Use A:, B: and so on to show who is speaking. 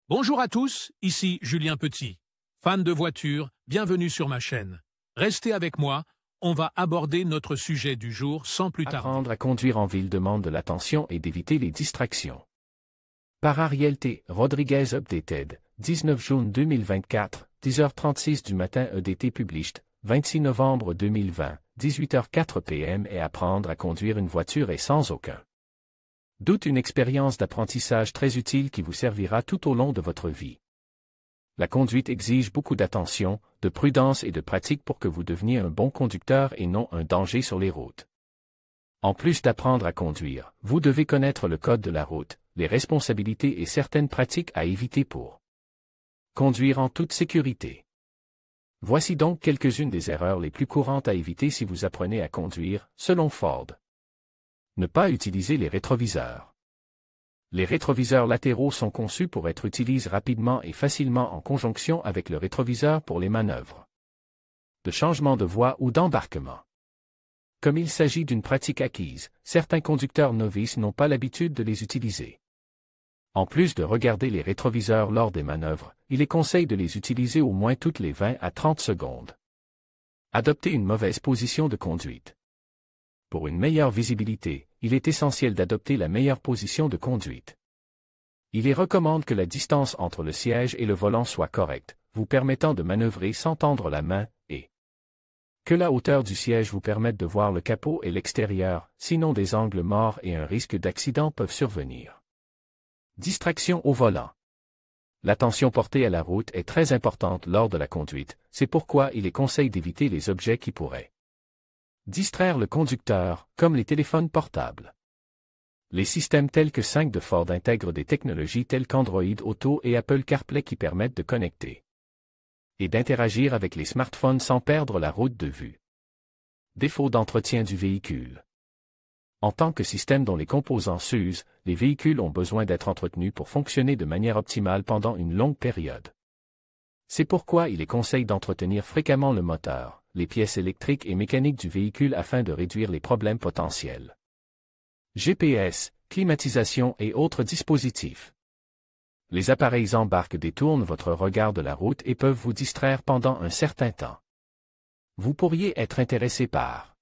A: Bonjour à tous, ici Julien Petit. Fan de voitures, bienvenue sur ma chaîne. Restez avec moi, on va aborder notre sujet du jour sans plus tarder.
B: Apprendre à conduire en ville demande de l'attention et d'éviter les distractions. Par Ariel T. Rodriguez Updated, 19 juin 2024, 10h36 du matin EDT Published, 26 novembre 2020, 18h04 PM et apprendre à conduire une voiture est sans aucun doute une expérience d'apprentissage très utile qui vous servira tout au long de votre vie. La conduite exige beaucoup d'attention, de prudence et de pratique pour que vous deveniez un bon conducteur et non un danger sur les routes. En plus d'apprendre à conduire, vous devez connaître le code de la route, les responsabilités et certaines pratiques à éviter pour conduire en toute sécurité. Voici donc quelques-unes des erreurs les plus courantes à éviter si vous apprenez à conduire, selon Ford. Ne pas utiliser les rétroviseurs. Les rétroviseurs latéraux sont conçus pour être utilisés rapidement et facilement en conjonction avec le rétroviseur pour les manœuvres de changement de voie ou d'embarquement. Comme il s'agit d'une pratique acquise, certains conducteurs novices n'ont pas l'habitude de les utiliser. En plus de regarder les rétroviseurs lors des manœuvres, il est conseillé de les utiliser au moins toutes les 20 à 30 secondes. Adopter une mauvaise position de conduite. Pour une meilleure visibilité, il est essentiel d'adopter la meilleure position de conduite. Il est recommandé que la distance entre le siège et le volant soit correcte, vous permettant de manœuvrer sans tendre la main, et que la hauteur du siège vous permette de voir le capot et l'extérieur, sinon des angles morts et un risque d'accident peuvent survenir. Distraction au volant. L'attention portée à la route est très importante lors de la conduite, c'est pourquoi il est conseillé d'éviter les objets qui pourraient distraire le conducteur, comme les téléphones portables. Les systèmes tels que 5 de Ford intègrent des technologies telles qu'Android Auto et Apple CarPlay qui permettent de connecter et d'interagir avec les smartphones sans perdre la route de vue. Défaut d'entretien du véhicule. En tant que système dont les composants s'usent, les véhicules ont besoin d'être entretenus pour fonctionner de manière optimale pendant une longue période. C'est pourquoi il est conseillé d'entretenir fréquemment le moteur, les pièces électriques et mécaniques du véhicule afin de réduire les problèmes potentiels. GPS, climatisation et autres dispositifs. Les appareils embarquent détournent votre regard de la route et peuvent vous distraire pendant un certain temps. Vous pourriez être intéressé par